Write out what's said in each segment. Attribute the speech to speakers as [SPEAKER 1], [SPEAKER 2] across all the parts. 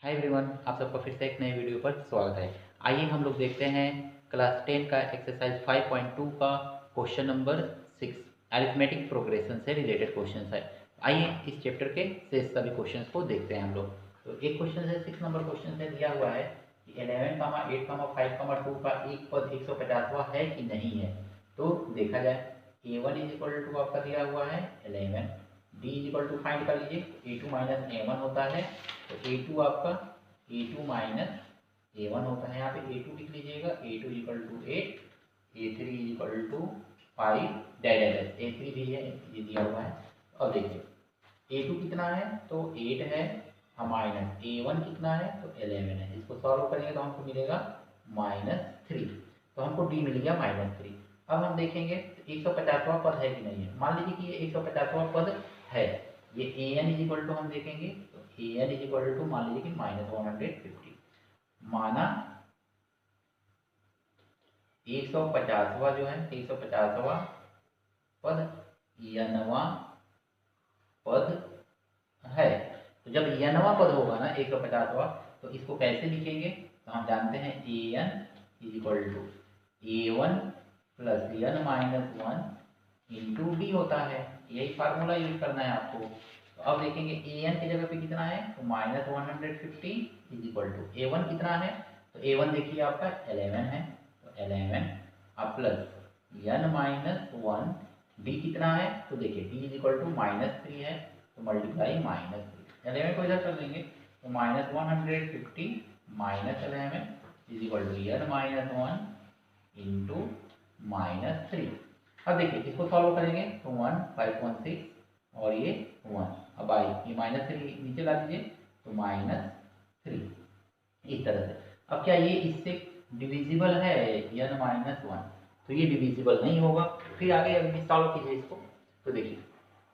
[SPEAKER 1] Hi everyone, आप सबका फिर से एक नए वीडियो पर स्वागत है। आइए हम लोग देखते हैं क्लास 10 का एक्सरसाइज 5.2 का क्वेश्चन नंबर 6 अरिथमेटिक प्रोग्रेशन से रिलेटेड क्वेश्चन है। आइए इस चैप्टर के शेष सभी क्वेश्चन को देखते हैं हम लोग। तो एक क्वेश्चन है 6 नंबर क्वेश्चन से दिया हुआ है कि 11, 8, 5, 2 का एक पद 150वां है कि नहीं है। तो देखा जाए a1 इज इक्वल टू आपका दिया हुआ है 11, d is equal to find कर लीजिए a2 माइनस a1 होता है। तो a2 आपका a2 माइनस a1 होता है। यहाँ पे a2 लिख लीजिएगा, a2 equal to 8, a3 equal to 5 dash a3 भी है, ये दिया हुआ है। अब देखिए a2 कितना है तो 8 है, माइनस a1 कितना है तो 11 है। इसको सॉल्व करेंगे तो हमको मिलेगा -3, तो हमको d मिल गया -3। अब हम देखेंगे 150वां पद है कि नहीं है। मान लीजिए कि ये 150वां पद है। ये an इज इक्वल टू हम देखेंगे तो an इज इक्वल टू मान लीजिए कि -150 माना 150वां जो है 150वां पद यनवा पद है। तो जब यनवा पद होगा ना 150वां, तो इसको कैसे लिखेंगे तो हम जानते हैं an is equal to a1 plus n minus 1 into d होता है। यही फार्मूला यूज करना है आपको। तो अब देखेंगे an की जगह पे कितना है तो -150 इज इक्वल टू a1 कितना है तो a1 देखिए आपका 11 है, तो 11 अब प्लस n माइनस 1 डी कितना है तो देखिए d इज इक्वल टू -3 है, तो मल्टीप्लाई -3 11 को इधर कर देंगे तो -150 minus 11 is equal to n minus 1 into -3। अब देखिए इसको सॉल्व करेंगे तो 1 516 और ये 1, अब आई ये -3 नीचे ला दीजिए तो -3 इस तरह से। अब क्या ये इससे डिविजिबल है n माइनस 1, तो ये डिविजिबल नहीं होगा। फिर आगे अभी सॉल्व कीजिए इसको, तो देखिए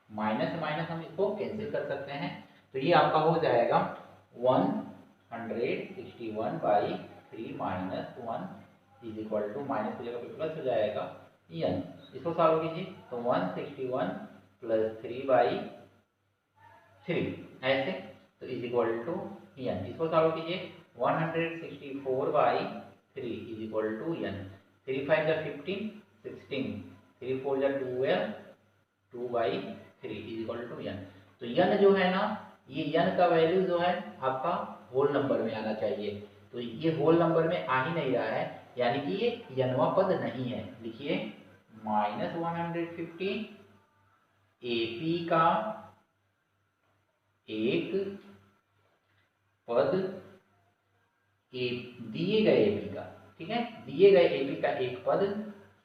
[SPEAKER 1] माइनस माइनस हम इसको कैंसिल कर सकते हैं। तो ये आपका हो जाएगा 161/3 minus 1 is equal to minus की जगह पे प्लस हो जाएगा n। इसको सॉल्व कीजिए तो 161 प्लस 3/3 ऐसे, तो इज इक्वल टू n। इसको सॉल्व कीजिए 164/3 इज इक्वल टू n। 3 5 जा 15, 16, 3 4 जा 12, 2/3 इज इक्वल टू n। तो n जो है ना, ये n का वैल्यू जो है आपका होल नंबर में आना चाहिए। तो ये होल नंबर में आ ही नहीं रहा है, यानी कि ये यनवा पद नहीं है। लिखिए -150 एपी का एक पद दिए गए एपी का, ठीक है, दिए गए एपी का एक पद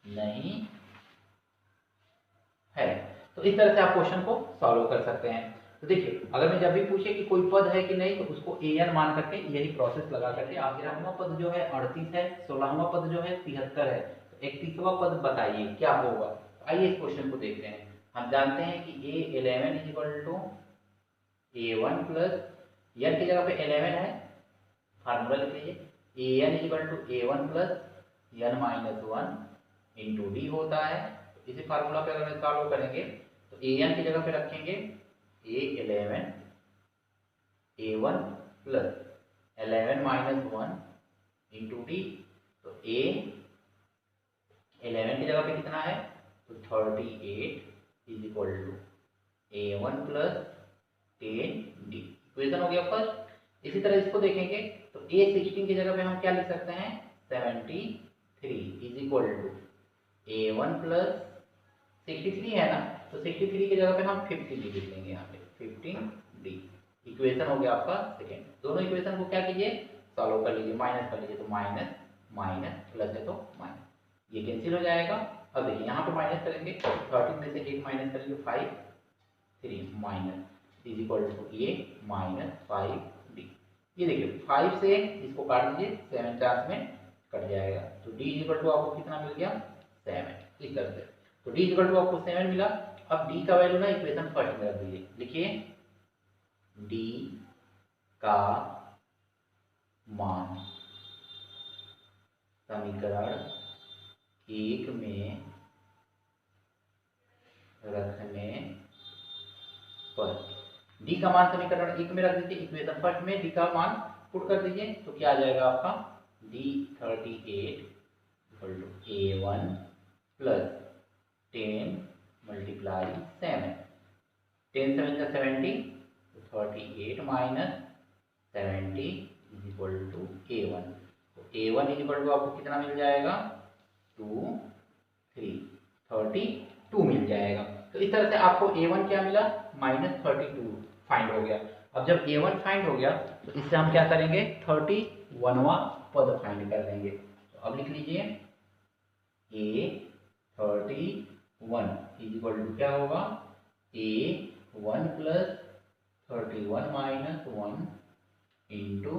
[SPEAKER 1] नहीं है। तो इस तरह से आप क्वेश्चन को सॉल्व कर सकते हैं। तो देखिए अगर मैं जब भी पूछे कि कोई पद है कि नहीं, तो उसको an मान करके यही प्रोसेस लगा करके। 11वां पद जो है 38 है, 16वां पद जो है 73 है, तो 31वां पद बताइए क्या होगा। तो आइए इस क्वेश्चन को देखते हैं। हम जानते हैं कि a11 is equal to a1 plus n की जगह पे 11 है, फार्मूला लिख लीजिए an is equal to a1 plus n minus 1 into d होता है। तो इसी फार्मूला पे अगर सॉल्व करेंगे तो an की जगह पे रखेंगे a11 a1 plus 11 minus 1 into D. तो a11 की जगह पे कितना है तो 38 is equal to a1 plus 10 d. Equation हो गया फर्स्ट। इसी तरह इसको देखेंगे तो a16 की जगह पे हम क्या लिख सकते हैं 73 is equal to a1 plus 63 है ना, तो 63 की जगह पे हम 50 डी लिख लेंगे। यहाँ पे 15 डी इक्वेशन हो गया आपका सेकेंड। दोनों इक्वेशन को क्या कीजिए सॉल्व कर लीजिए, माइनस कर लीजिए, तो माइनस माइनस प्लस है तो माइनस, ये कैंसिल हो जाएगा। अब देखिए यहाँ पे माइनस करेंगे 13 में से 1 माइनस करेंगे 5 3 minus is equal to a minus 5 d. ये देखिए 5 से इसको काट दीजिए, 7 चांस में कट जाएगा, तो डी इज इक्वल टू आपको कितना मिल गया 7 इस तरह से। तो डी इक्वल टू आपको 7 मिला। अब डी का वैल्यू ना इक्वेशन फर्स्ट में रख दीजिए। लिखिए डी का मान समीकरण 1 में रखने पर, डी का मान समीकरण 1 में रख दीजिए इक्वेशन फर्स्ट में, डी का मान पुट कर दीजिए तो क्या आ जाएगा आपका D38 equal to A1 plus 10 multiply 7, 10 7 जा 70, तो 38 minus 70 is equal to A1। तो A1 इज इक्वल टू आपको कितना मिल जाएगा 2 3 32 मिल जाएगा। तो इस तरह से आपको A1 क्या मिला -32 फाइंड हो गया। अब जब A1 फाइंड हो गया तो इससे हम क्या करेंगे 31वां पद फाइंड कर लेंगे। तो अब लिख लीजिए A31 इज इक्वल टू क्या होगा A1 plus 31 minus 1 into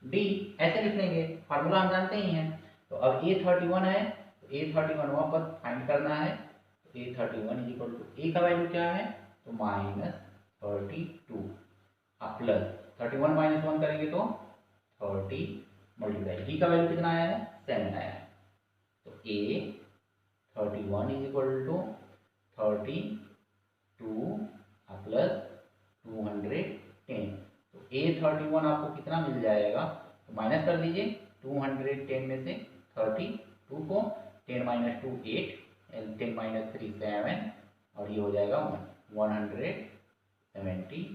[SPEAKER 1] D, ऐसे लिख लेंगे, फार्मूला हम जानते ही हैं। तो अब A31 है तो A31वां पद फाइंड करना है। तो A31 इज इक्वल टू ए का वैल्यू क्या है तो -32 प्लस 31 माइनस 1 करेंगे तो 30 मल्टीप्लाई डी का वैल्यू कितना आया है 7 आया है। तो A31 is equal to 32 plus 210। तो A31 आपको कितना मिल जाएगा तो माइनस कर दीजिए 210 में से 32 को 10 माइनस 2 8, 10 माइनस 3 7 और ये हो जाएगा 178।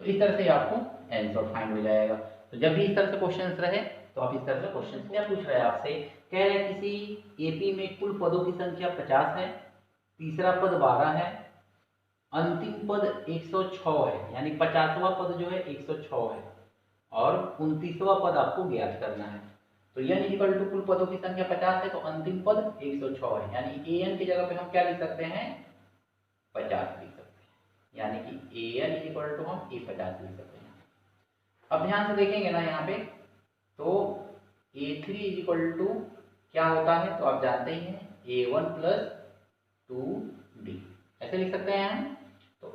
[SPEAKER 1] तो इस तरह से आपको आंसर फाइंड हो जाएगा। तो जब भी इस तरह से क्वेश्चंस रहे तो आप इस तरह से क्वेश्चन क्या पूछ रहे हैं आपसे, कह रहे हैं किसी एपी में कुल पदों की संख्या 50 है, तीसरा पद 12 है, अंतिम पद 106 है, यानी 50वां पद जो है 106 है और 29वां पद आपको ज्ञात करना है। तो n इक्वल टू कुल पदों की संख्या 50 है तो अंतिम पद 106 है, यानी an की जगह पे हम क्या लिख सकते हैं 50 लिख सकते हैं, यानी कि an इक्वल टू हम A50 लिख सकते हैं। अब ध्यान से देखेंगे ना यहाँ पे तो A3 इक्वल टू क्या होता है तो आप जानते ही हैं A1 प्लस 2D, ऐसे लिख सकते हैं हम। तो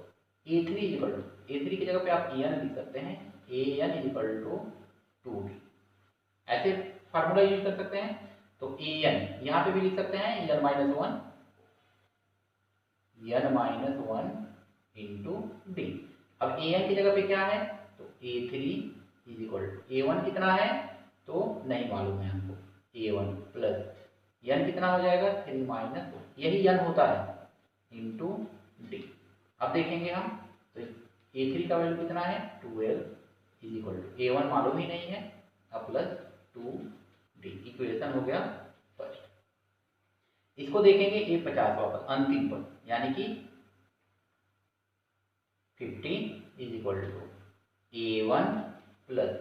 [SPEAKER 1] A3 इक्वल टू A3 की जगह पे आप an लिख सकते हैं, an इक्वल टू 2D, ऐसे फार्मूला यूज कर सकते हैं। तो an यहाँ पे भी लिख सकते हैं n minus one into D. अब an की जगह पे क्या है तो A3 is equal to A1 कितना है तो नहीं मालूम है हमको, A1 प्लस n कितना हो जाएगा 3 माइनस 1, यही n होता है इंटू डी। अब देखेंगे हम तो A3 का वैल्यू कितना है 12 इज इक्वल टू A1 मालूम ही नहीं है अब प्लस 2D, इक्वेशन हो गया फर्स्ट। इसको देखेंगे A50वां पद अंतिम पद, यानी कि 50 is equal to A1 plus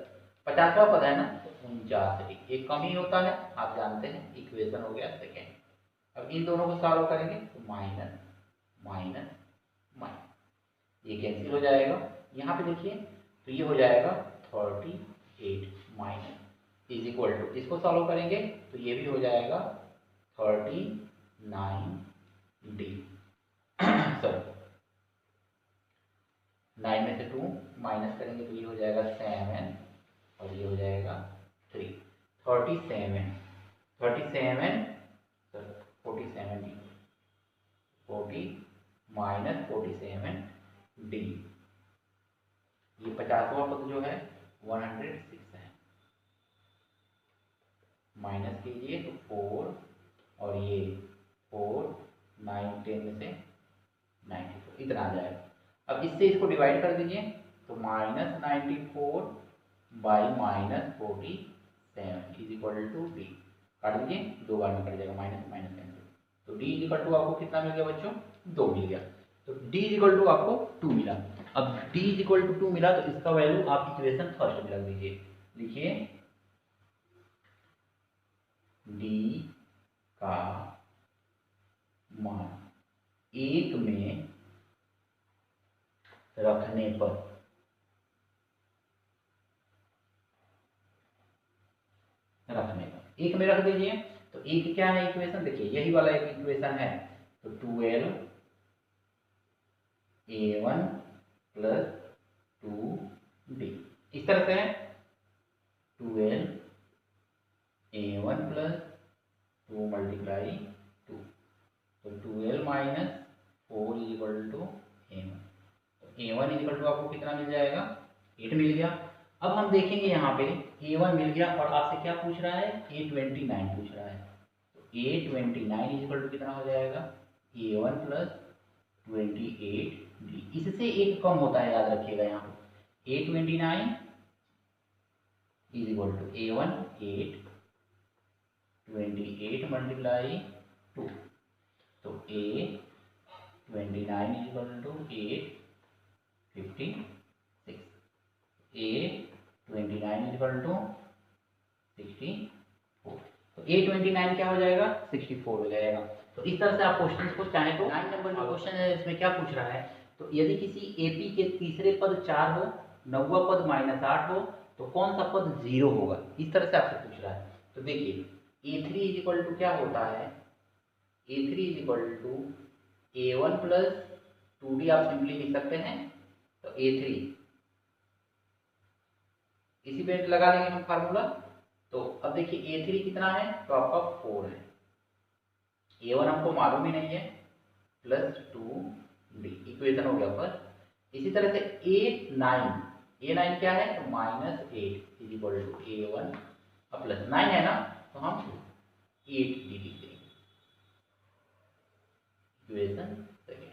[SPEAKER 1] 50वां पद है ना तो 49, एक कम ही होता है आप जानते हैं, इक्वेशन हो गया सेकेंड। अब इन दोनों को सॉल्व करेंगे तो माइनस माइनस माइनस, ये कैंसिल हो जाएगा। यहाँ पे देखिए तो ये हो जाएगा 38 माइनस इज इक्वल टू, इसको सॉल्व करेंगे तो ये भी हो जाएगा 39D सॉरी 9 में से 2 माइनस करेंगे तो ये हो जाएगा 7 और ये हो जाएगा 3, 37 40 माइनस 47D। ये 50वां पद जो है 106 है, माइनस कीजिए तो 4 और ये 4 9 10 में से 94 इतना आ जाएगा। अब इससे इसको डिवाइड कर दीजिए तो -94 by -47 is equal to d, काट दीजिए 2 बार में कट जाएगा, माइनस माइनस कैंसिल। तो डी इज इक्वल टू आपको कितना मिल गया बच्चों 2 मिल गया। तो डी इज इक्वल टू आपको 2 मिला। अब डी इज इक्वल टू 2 मिला तो इसका वैल्यू आप इक्वेशन फर्स्ट में रख दीजिए, लिखिए डी का मान 1 में रखने पर एक में रख दीजिए तो एक क्या है इक्वेशन, देखिए यही वाला एक इक्वेशन है तो 12A1 प्लस 2D, इस तरह से है 12A1 प्लस 2 मल्टीप्लाई 2, तो 12 minus 4 is equal to A1। तो A1 इज इक्वल टू आपको कितना मिल जाएगा 8 मिल गया। अब हम देखेंगे यहाँ पे A1 मिल गया और आपसे क्या पूछ रहा है, A29 पूछ रहा है। तो A29 इक्वल टू कितना हो जाएगा, A1 प्लस 28D। इससे एक कम होता है, याद रखिएगा यहाँ पे। A29 is equal to A1 8, 28 multiply 2। तो A29 is equal to 8 56। A29 is equal to 64। तो A29 क्या हो जाएगा, 64 हो जाएगा। तो इस तरह से आप क्वेश्चन को चाहें तो 9 नंबर का क्वेश्चन है, इसमें क्या पूछ रहा है, तो यदि किसी AP के तीसरे पद 4 हो, 9वां पद -8 हो, तो कौन सा पद 0 होगा, इस तरह से आपसे पूछ रहा है। तो देखिए A3 इज इक्वल टू क्या होता है, A3 is equal to A1 plus 2D आप सिंपली लिख सकते हैं। तो A3 इसी पे लगा लेंगे हम फार्मूला। तो अब देखिए A3 कितना है, तो आपका 4 है, A1 हमको मालूम ही नहीं है, प्लस 2D इक्वेशन हो गया फर्स्ट। इसी तरह से A9 क्या है, तो -8 इज इक्वल टू A1 अब प्लस 9 है ना, तो हम 8D लिख देंगे, इक्वेशन सेकेंड।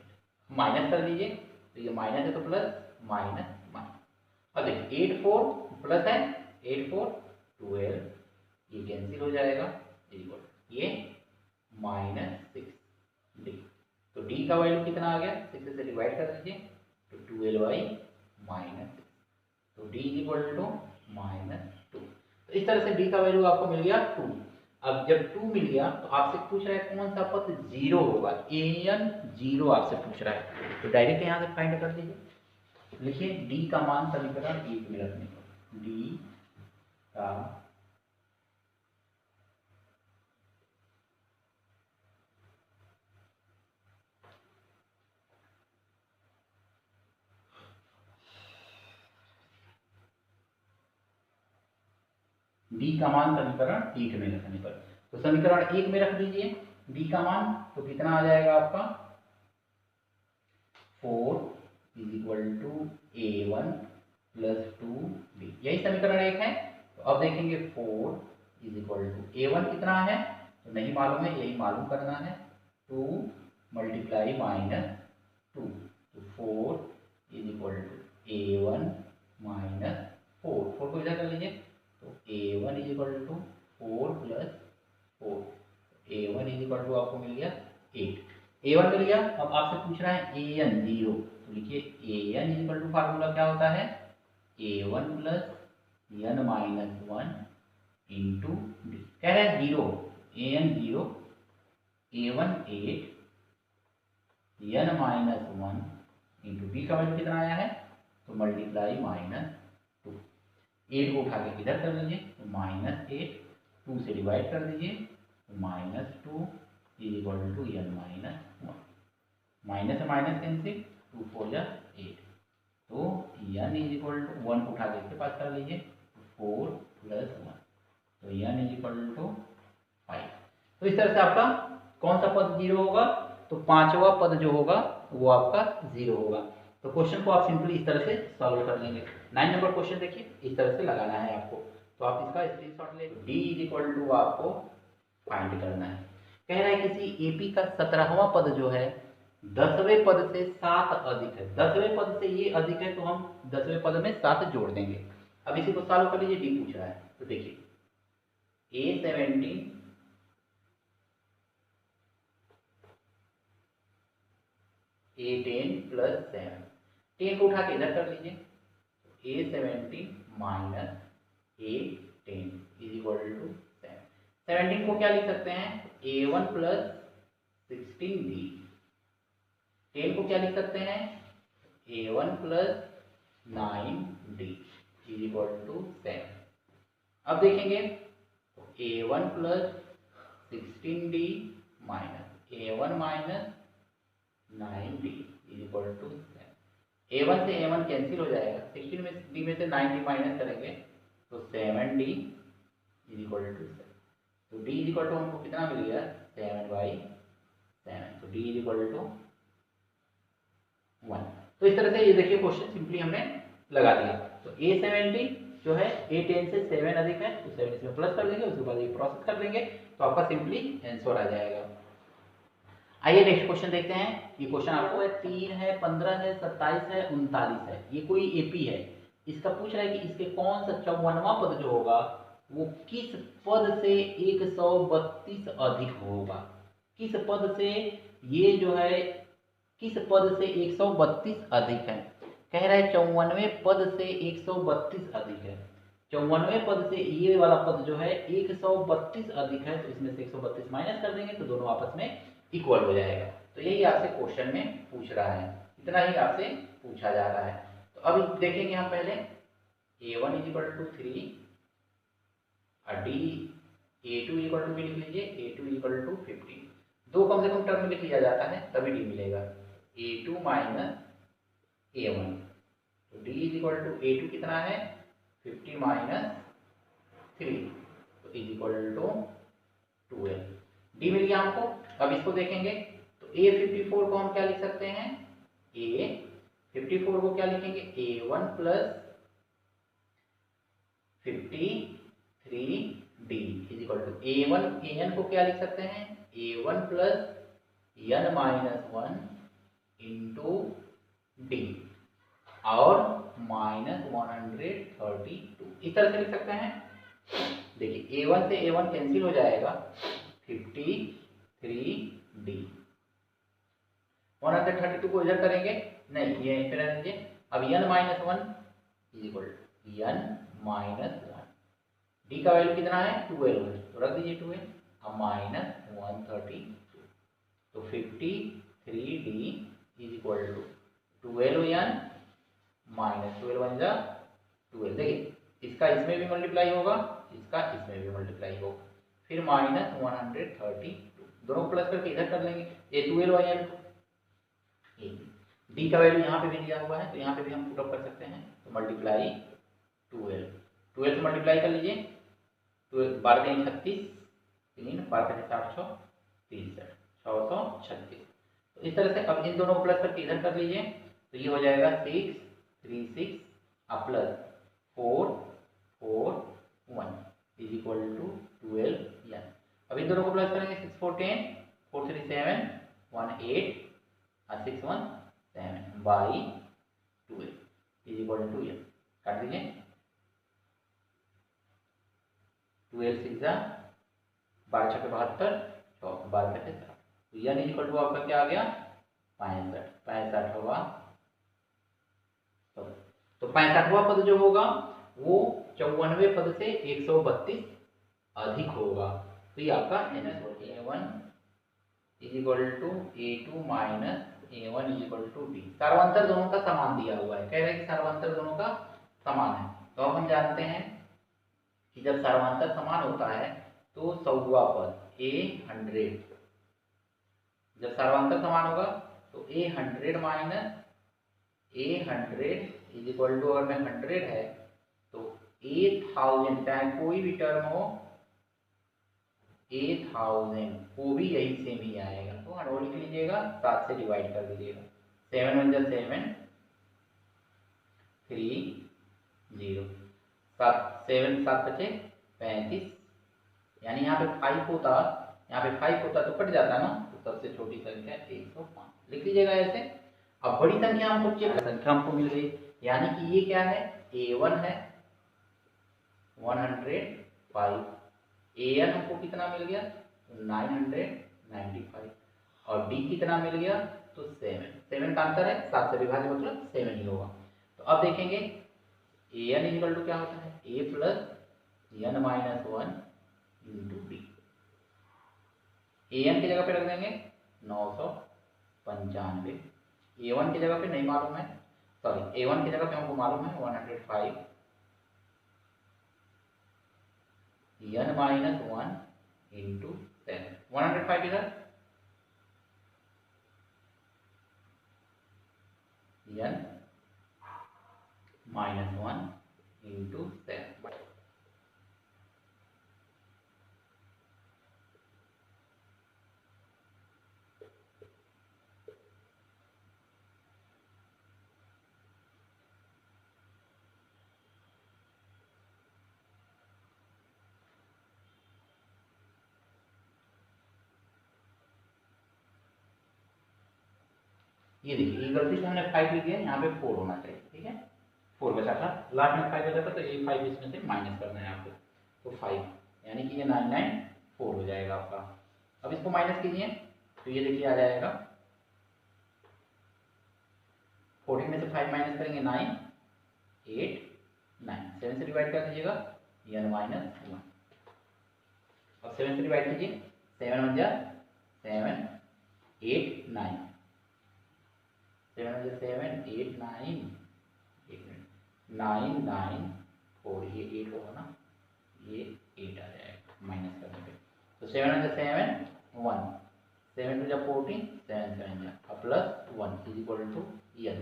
[SPEAKER 1] माइनस कर लीजिए, तो ये माइनस है तो प्लस, माइनस माइनस। अब देखिए 8 4 प्लस है, 8 4 12, ये कैंसिल हो जाएगा, ये -6D। तो D का वैल्यू कितना आ गया, 6 से डिवाइड कर दीजिए, तो 12/-6। तो D इज इक्वल टू -2। तो इस तरह से D का वैल्यू आपको मिल गया 2। अब जब 2 मिल गया तो आपसे पूछ रहा है कौन सा पद 0 होगा, AN 0 आपसे पूछ रहा है। तो डायरेक्ट यहाँ से फाइंड कर दीजिए, लिखिए D का मान समीकरण 1 में रखने पर, D का मान समीकरण 1 में रखने पर, तो समीकरण 1 में रख दीजिए D का मान, तो कितना आ जाएगा आपका 4 is equal to A1 plus 2D, यही समीकरण 1 है। तो अब देखेंगे 4 इज इक्वल टू A1 कितना है, तो नहीं मालूम है, यही मालूम करना है, 2 मल्टीप्लाई -2, तो 4 इज इक्वल टू A1 -4, 4 को इधर कर लीजिए, तो A1 is equal to 4 plus 4, A1 is equal to आपको मिल गया 8, A1 मिल गया। अब आपसे पूछ रहा है AN 0, तो लिखिए AN is equal to formula क्या होता है, A1 plus n-1 into D। कह रहे हैं 0, AN 0, A1 8, n-1 into D का वैल्यू कितना आया है, तो मल्टीप्लाई -2, 8 को उठा के इधर कर लीजिए, तो -8, 2 से डिवाइड कर दीजिए, तो -2 is equal to n-1, minus से माइनस कैंसिल, 2 4 जा 8, तो n इज इक्वल टू 1 को उठा के इसके पास कर लीजिए, 4 प्लस 1, तो n इज इक्वल टू 5। तो इस तरह से आपका कौन सा पद 0 होगा, तो 5वां पद जो होगा वो आपका 0 होगा। तो क्वेश्चन को आप सिंपली इस तरह से सॉल्व कर लेंगे। 9 नंबर क्वेश्चन देखिए, इस तरह से लगाना है आपको, तो आप इसका स्क्रीनशॉट ले। D इज इक्वल टू आपको फाइंड करना है। कह रहा है किसी AP का 17वां पद जो है 10वें पद से 7 अधिक है, 10वें पद से ये अधिक है, तो हम 10वें पद में 7 जोड़ देंगे। अब इसी को सॉल्व कर लीजिए, D पूछ रहा है, तो देखिए A17 A10 प्लस 7, 10 को उठा के इधर कर लीजिए, A17 minus A10 is equal to 7। 17 को क्या लिख सकते हैं, A1 प्लस 16D। 10 को क्या लिख सकते हैं, A1 plus 9D is equal to 7। अब देखेंगे तो A1 plus 16D minus A1 minus 9D is equal to 7। A1 से A1 कैंसिल हो जाएगा, 16 में D में से 9D माइनस करेंगे, तो 7D इज इक्वल टू 7। तो D इज इक्वल टू हमको कितना मिल गया, 7/7, तो D इज इक्वल टू 1। तो इस तरह से ये देखिए क्वेश्चन सिंपली हमने लगा दिया। तो A17 जो है ए 10 से 7 अधिक है तो 7 इसमें प्लस कर देंगे, उसके बाद ये प्रोसेस कर देंगे तो आपका सिंपली आंसर आ जाएगा। आइए नेक्स्ट क्वेश्चन देखते हैं। ये क्वेश्चन आपको है 3 है, 15 है, 27 है, 39 है। ये कोई एपी है, इसका पूछ रहा है कि इसके कौन सा 54वां पद जो होगा वो किस पद से 132 अधिक होगा। किस पद से ये जो है किस पद से 132 अधिक है। कह रहा है 94वें पद से 132 अधिक है। 94वें पद से ये वाला पद जो है 132 अधिक है तो इसमें से 132 माइनस कर देंगे तो दोनों आपस में इक्वल हो जाएगा। तो यही आपसे क्वेश्चन में पूछ रहा है, इतना ही आपसे पूछा जा रहा है। तो अब देखेंगे हम पहले a1 = 3 और d a2 = भी लिख लीजिए, a2 = 15। दो कम से कम टर्म लिख लिया जाता है तभी d मिलेगा। a2 माइनस a1 तो d = a2 कितना है 50 माइनस 3 तो = 12। डी मिल गया हमको। अब इसको देखेंगे तो a54 को हम क्या लिख सकते हैं, a54 को क्या लिखेंगे a1 + 53d a1 an को क्या लिख सकते हैं a1 + n - 1 इंटू डी और -132 इस तरह से लिख सकते हैं। देखिए a1 से a1 कैंसिल हो जाएगा 53d। 132 को इधर करेंगे नहीं, ये फिर लीजिए। अब n - 1 n - 1 d का वैल्यू कितना है 12 है तो रख दीजिए 12। अब -132 तो 53d = 12n - 12 × 12। देखिए इसका इसमें भी मल्टीप्लाई होगा, इसका इसमें भी मल्टीप्लाई होगा, फिर -132 दोनों प्लस करके इधर कर लेंगे। ये 12 है डी का वैल्यू यहाँ पे भी दिया हुआ है तो यहाँ पे भी हम पुट अप कर सकते हैं तो मल्टीप्लाई 12 से मल्टीप्लाई कर लीजिए। 12 × 36 3 12 × 7 6 636। तो इस तरह से अब इन दोनों को प्लस करके इधर कर लीजिए तो ये हो जाएगा 636 प्लस 4 4 1 = 12n। अब इन दोनों को प्लस करेंगे 6 4 10 4 3 7 1 8 और 6 1 7 बाई 12 = n। काट दीजिए 12 6 12 6 72 12 5 7 तो n = आपका क्या आ गया 65 65वां पद। तो 65वां पद जो होगा वो 54वें पद से 132 अधिक होगा। तो ये आपका a1 = a2 minus a1 = d। सार्वंतर दोनों का समान दिया हुआ है, कह रहे हैं कि सार्वंतर दोनों का समान है। तो अब हम जानते हैं कि जब सार्वंतर समान होता है तो 100वां पद a100 जब सार्वंतर समान होगा तो a100 माइनस a100 अगर में 100 है तो 1000 चाहे कोई भी टर्म हो 1000 को भी यही सेम ही आएगा तो 100 लिख लीजिएगा, 7 से डिवाइड कर दीजिएगा। 7 1 = 7 3 0 7 7 बचे 35 यानी यहाँ पे 5 होता, यहाँ पे 5 होता तो कट जाता ना, तो सबसे छोटी संख्या 105 लिख लीजिएगा ऐसे। अब बड़ी संख्या हमको चेक संख्या हमको मिल गई यानी कि ये क्या है a1 है 105 an हमको कितना मिल गया 995 और d कितना मिल गया तो 7 का अंतर है 7 से विभाज्य मतलब 7 ही होगा। तो अब देखेंगे an = क्या होता है a + n - 1 into D. an की जगह पे रख देंगे 995, a1 की जगह पे नहीं मालूम है, सॉरी a1 की जगह पे हमको मालूम है 105 n - 1 इंटू 7 105 इधर n - 1 इंटू 7। ये देखिए ये गलती से हमने 5 लिख दिया, यहाँ पे 4 होना चाहिए, ठीक है। 4 बचा था, लास्ट में 5 बचा था, तो ये 5 इसमें से माइनस करना है आपको, तो 5 यानी कि ये 994 हो जाएगा आपका। अब इसको माइनस कीजिए तो ये देखिए आ जाएगा 14 में से 5 माइनस करेंगे 9, 8, 9, 7 से डिवाइड कर दीजिएगा n माइनस 1। अब 7 से डिवाइड कीजिए, 7 1 जा 7, 8 9, 7 1 जा 7, 8 9, 9 9 4, ये 8 होगा ना, ये 8 आ जाएगा माइनस करने पे। तो 7 1 जा 7 1, 7 2 जा 14, 7 7 जा plus 1 is equal to n।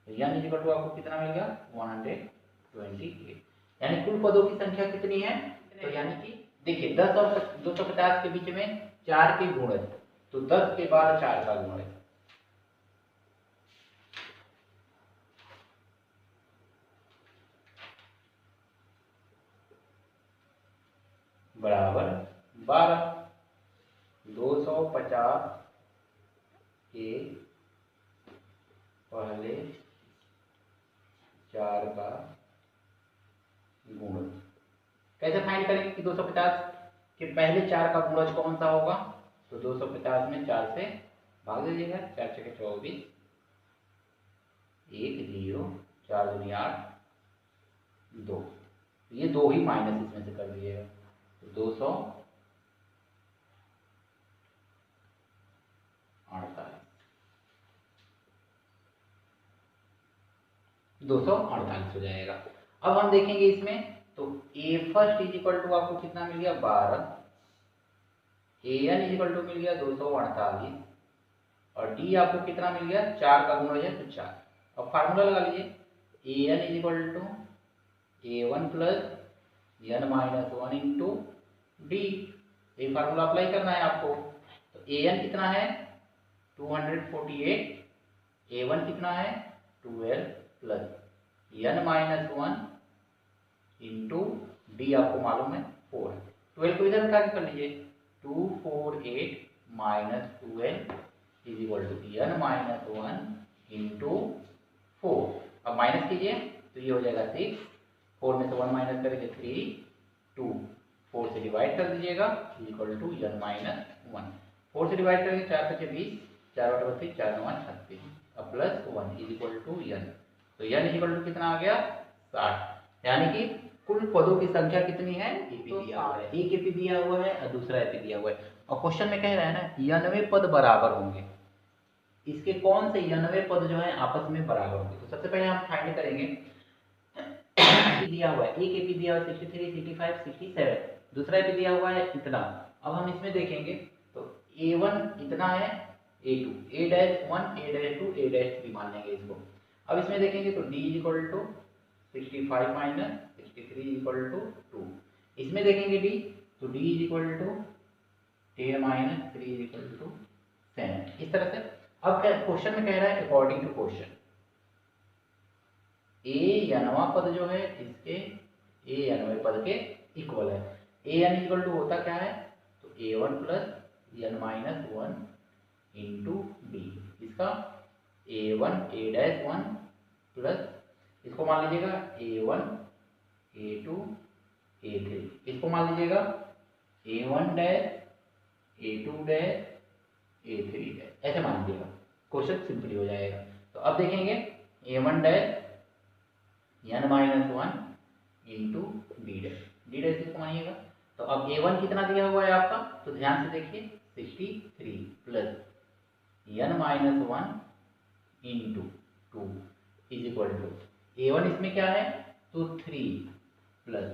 [SPEAKER 1] n is equal to आपको कितना मिल गया 128, यानी कुल पदों की संख्या कितनी है, तो यानी कि देखिए 10 और 250 के बीच में 4 के गुणज, तो 10 के बाद 4 का गुणज बराबर 12। 250 के पहले 4 का गुणज कैसे फाइंड करेंगे कि 250 के पहले 4 का गुणज कौन सा होगा, तो 250 में 4 से भाग दीजिएगा, 4 6 24, 1 0, 4 दूनी 8, 2, ये 2 ही माइनस इसमें से कर दीजिएगा, तो 248 248 हो जाएगा। अब हम देखेंगे इसमें, तो ए फर्स्ट इज इक्वल टू आपको कितना मिल गया 12, ए एन इज इक्वल टू मिल गया 248, और डी आपको कितना मिल गया 4 का गुणज है तो 4। अब फार्मूला लगा लीजिए, A N is equal to A one plus N minus 1 into D, ये फार्मूला अप्लाई करना है आपको। तो ए एन कितना है 248, ए वन कितना है 12 plus N minus 1 into d आपको मालूम है 4। 12 को इधर उठा के कर लीजिए, 248 minus 12 is equal to n minus 1 into 4। अब माइनस कीजिए तो ये हो जाएगा 6, 4 में से 1 माइनस करेंगे 3, 2, 4 से डिवाइड कर दीजिएगा is equal to n minus 1। 4 से डिवाइड करेंगे 4 5 20, 4 8 32, 4 9 36, अब plus 1 is equal to n, तो एन इज इक्वल टू कितना आ गया 60, यानी कि कुल पदों की संख्या कितनी है, एपी दिया हुआ है, एक एपी दिया हुआ है और दूसरा एपी दिया हुआ है, और क्वेश्चन में कह रहा है ना 99 पद बराबर होंगे, इसके कौन से 99 पद जो है आपस में बराबर होंगे। तो सबसे पहले हम फाइंड करेंगे, दिया हुआ है एक एपी दिया हुआ है 63, 65, 67, दूसरा एपी दिया हुआ है इतना। अब हम इसमें देखेंगे तो a1 इतना है, a2, a-1, a-2, a-3 मान लेंगे इसको। अब इसमें देखेंगे तो d is equal to 65 minus 63 equal to 2, इसमें देखेंगे d तो d is equal to 10 minus 3 is equal to 7, इस तरह से। अब क्वेश्चन में कह रहा है अकॉर्डिंग टू क्वेश्चन ए यानवा पद जो है इसके ए यानवे पद के इक्वल है। ए एन इक्वल टू होता क्या है, तो A one plus N minus 1 into D, इसका A one A dash 1 plus इसको मान लीजिएगा A one A two A three, इसको मान लीजिएगा A one dash A two dash A three dash, ऐसे मान लीजिएगा, क्वेश्चन सिंपली हो जाएगा। तो अब देखेंगे A one dash N minus 1 into D dash, D dash इसको मानिएगा। तो अब ए वन कितना दिया हुआ है आपका, तो ध्यान से देखिए 63 plus N minus 1 into 2 is equal to A one इसमें क्या है तो 3 प्लस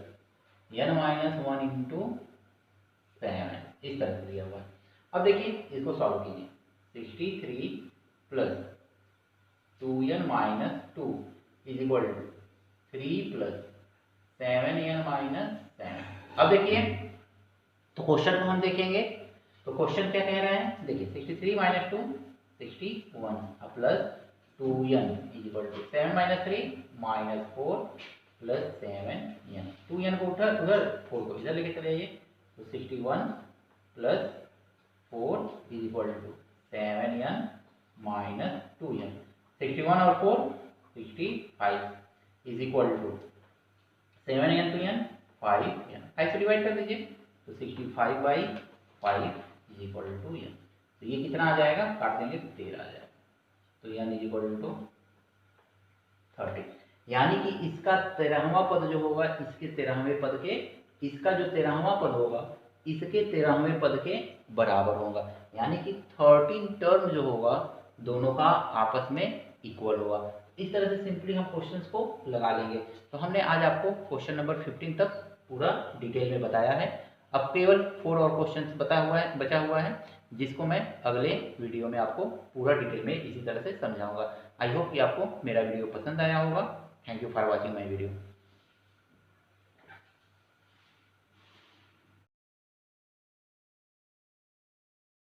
[SPEAKER 1] एन माइनस 1 इंटू 7, इस तरह से दिया हुआ है। अब देखिए इसको सॉल्व कीजिए, 63 plus 2n minus 2 is equal to 3 plus 7n minus 7। अब देखिए तो क्वेश्चन को हम देखेंगे, तो क्वेश्चन क्या कह रहा है, देखिए 63 minus 2 61 plus 2n is equal to 7 minus 3 minus 4 plus 7n, 2n को उधर 4 को इधर लेके चले जाइए, तो 61 plus 4 is equal to 7n minus 2n। 61 और 4 65 is equal to 7n to n 5n। 5 से डिवाइड कर दीजिए तो 65/5 इज इक्वल टू n। तो ये कितना आ जाएगा, काट देंगे तो 13 आ जाएगा। तो n इज इक्वल टू 30। यानी कि इसका 13वां पद जो होगा इसके 13वें पद के, इसका जो 13वां पद होगा इसके 13वें पद के बराबर होगा। यानी कि 13 टर्म जो होगा दोनों का आपस में इक्वल होगा। इस तरह से सिंपली हम क्वेश्चंस को लगा लेंगे। तो हमने आज आपको क्वेश्चन नंबर 15 तक पूरा डिटेल में बताया है। अब केवल 4 और क्वेश्चंस बचा हुआ है जिसको मैं अगले वीडियो में आपको पूरा डिटेल में इसी तरह से समझाऊंगा। आई होप कि आपको मेरा वीडियो पसंद आया होगा। Thank you for watching my video.